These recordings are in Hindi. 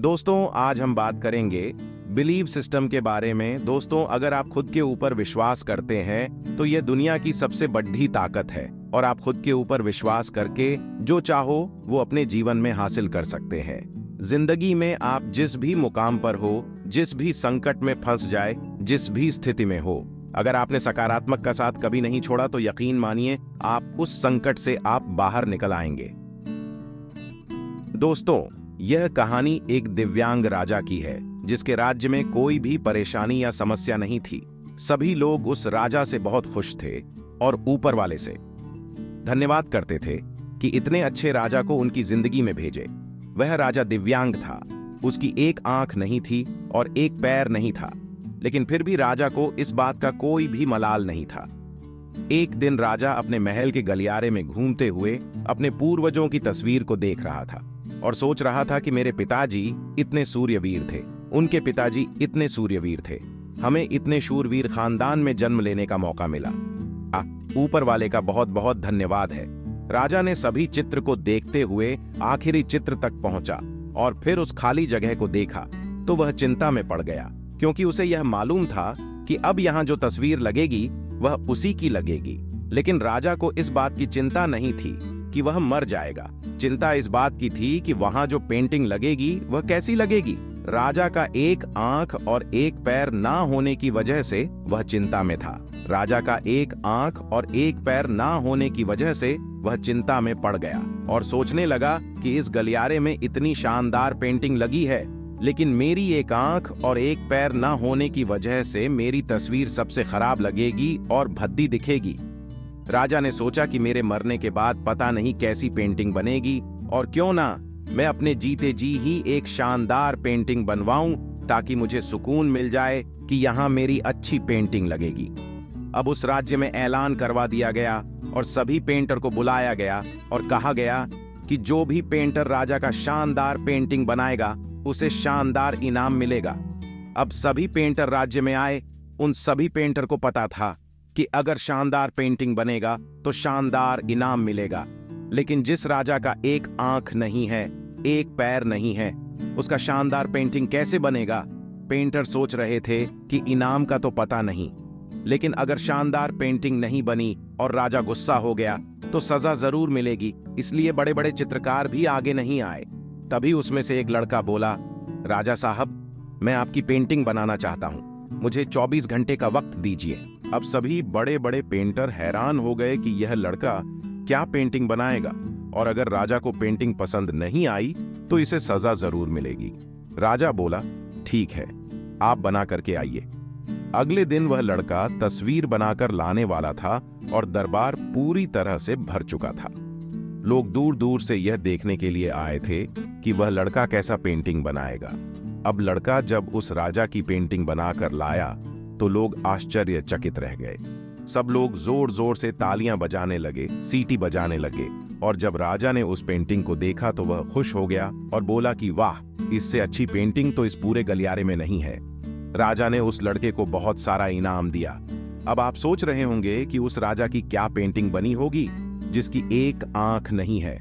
दोस्तों, आज हम बात करेंगे बिलीव सिस्टम के बारे में। दोस्तों, अगर आप खुद के ऊपर विश्वास करते हैं तो यह दुनिया की सबसे बड़ी ताकत है और आप खुद के ऊपर विश्वास करके जो चाहो वो अपने जीवन में हासिल कर सकते हैं। जिंदगी में आप जिस भी मुकाम पर हो, जिस भी संकट में फंस जाए, जिस भी स्थिति में हो, अगर आपने सकारात्मक का साथ कभी नहीं छोड़ा तो यकीन मानिए आप उस संकट से आप बाहर निकल आएंगे। दोस्तों, यह कहानी एक दिव्यांग राजा की है जिसके राज्य में कोई भी परेशानी या समस्या नहीं थी। सभी लोग उस राजा से बहुत खुश थे और ऊपर वाले से धन्यवाद करते थे कि इतने अच्छे राजा को उनकी जिंदगी में भेजे। वह राजा दिव्यांग था, उसकी एक आंख नहीं थी और एक पैर नहीं था, लेकिन फिर भी राजा को इस बात का कोई भी मलाल नहीं था। एक दिन राजा अपने महल के गलियारे में घूमते हुए अपने पूर्वजों की तस्वीर को देख रहा था और सोच रहा था कि मेरे पिताजी इतने सूर्यवीर थे, उनके पिताजी इतने सूर्यवीर थे, हमें इतने शूरवीर खानदान में जन्म लेने का मौका मिला। ऊपर वाले का बहुत बहुत धन्यवाद है। राजा ने सभी चित्र को देखते हुए आखिरी चित्र तक पहुंचा और फिर उस खाली जगह को देखा तो वह चिंता में पड़ गया, क्योंकि उसे यह मालूम था कि अब यहां जो तस्वीर लगेगी वह उसी की लगेगी। लेकिन राजा को इस बात की चिंता नहीं थी कि वह मर जाएगा। चिंता इस बात की थी कि वहां जो पेंटिंग लगेगी वह कैसी लगेगी। राजा का एक आंख और एक पैर ना होने की वजह से वह चिंता में था। राजा का एक आंख और एक पैर ना होने की वजह से वह चिंता में पड़ गया और सोचने लगा कि इस गलियारे में इतनी शानदार पेंटिंग लगी है, लेकिन मेरी एक आंख और एक पैर ना होने की वजह से मेरी तस्वीर सबसे खराब लगेगी और भद्दी दिखेगी। राजा ने सोचा कि मेरे मरने के बाद पता नहीं कैसी पेंटिंग बनेगी, और क्यों ना मैं अपने जीते जी ही एक शानदार पेंटिंग बनवाऊं ताकि मुझे सुकून मिल जाए कि यहां मेरी अच्छी पेंटिंग लगेगी। अब उस राज्य में ऐलान करवा दिया गया और सभी पेंटर को बुलाया गया और कहा गया कि जो भी पेंटर राजा का शानदार पेंटिंग बनाएगा उसे शानदार इनाम मिलेगा। अब सभी पेंटर राज्य में आए। उन सभी पेंटर को पता था कि अगर शानदार पेंटिंग बनेगा तो शानदार इनाम मिलेगा, लेकिन जिस राजा का एक आंख नहीं है, एक पैर नहीं है, उसका शानदार पेंटिंग कैसे बनेगा। पेंटर सोच रहे थे कि इनाम का तो पता नहीं, लेकिन अगर शानदार पेंटिंग नहीं बनी और राजा गुस्सा हो गया तो सजा जरूर मिलेगी। इसलिए बड़े बड़े चित्रकार भी आगे नहीं आए। तभी उसमें से एक लड़का बोला, राजा साहब, मैं आपकी पेंटिंग बनाना चाहता हूं, मुझे 24 घंटे का वक्त दीजिए। अब सभी बड़े बड़े पेंटर हैरान हो गए कि यह लड़का क्या पेंटिंग बनाएगा, और अगर राजा को पेंटिंग पसंद नहीं आई तो इसे सजा जरूर मिलेगी। राजा बोला, ठीक है, आप बना करके आइए। अगले दिन वह लड़का तस्वीर बनाकर लाने वाला था और दरबार पूरी तरह से भर चुका था। लोग दूर दूर से यह देखने के लिए आए थे कि वह लड़का कैसा पेंटिंग बनाएगा। अब लड़का जब उस राजा की पेंटिंग बनाकर लाया तो लोग आश्चर्यचकित रह गए। सब लोग जोर जोर से तालियां बजाने लगे, सीटी बजाने लगे, और जब राजा ने उस पेंटिंग को देखा तो वह खुश हो गया और बोला कि वाह, इससे अच्छी पेंटिंग तो इस पूरे गलियारे में नहीं है। राजा ने उस लड़के को बहुत सारा इनाम दिया। अब आप सोच रहे होंगे कि उस राजा की क्या पेंटिंग बनी होगी जिसकी एक आंख नहीं है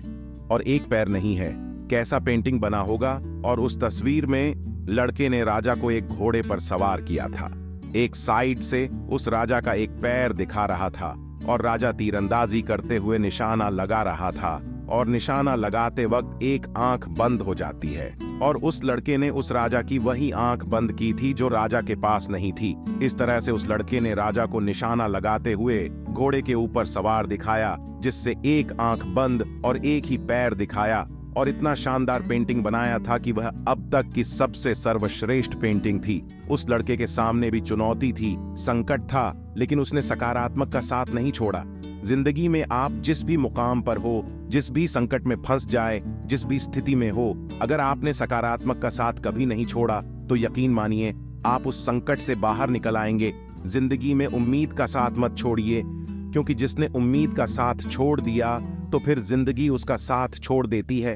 और एक पैर नहीं है। कैसा पेंटिंग बना होगा। और उस तस्वीर में लड़के ने राजा को एक घोड़े पर सवार किया था। एक साइड से उस राजा का एक पैर दिखा रहा था और राजा तीरंदाजी करते हुए निशाना लगा रहा था, और निशाना लगाते वक्त एक आंख बंद हो जाती है, और उस लड़के ने उस राजा की वही आंख बंद की थी जो राजा के पास नहीं थी। इस तरह से उस लड़के ने राजा को निशाना लगाते हुए घोड़े के ऊपर सवार दिखाया, जिससे एक आंख बंद और एक ही पैर दिखाया, और इतना शानदार पेंटिंग बनाया था कि वह अब तक की सबसे सर्वश्रेष्ठ पेंटिंग थी। उस लड़के के सामने भी चुनौती थी, संकट था, लेकिन उसने सकारात्मक का साथ नहीं छोड़ा। जिंदगी में आप जिस भी मुकाम पर हो, जिस भी संकट में फंस जाए, जिस भी स्थिति में हो, अगर आपने सकारात्मक का साथ कभी नहीं छोड़ा तो यकीन मानिए आप उस संकट से बाहर निकल आएंगे। जिंदगी में उम्मीद का साथ मत छोड़िए, क्योंकि जिसने उम्मीद का साथ छोड़ दिया तो फिर जिंदगी उसका साथ छोड़ देती है।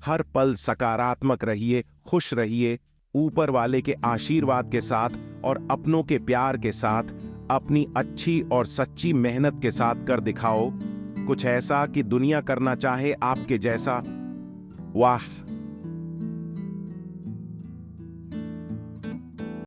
हर पल सकारात्मक रहिए, खुश रहिए, ऊपर वाले के आशीर्वाद के साथ और अपनों के प्यार के साथ, अपनी अच्छी और सच्ची मेहनत के साथ कर दिखाओ कुछ ऐसा कि दुनिया करना चाहे आपके जैसा। वाह।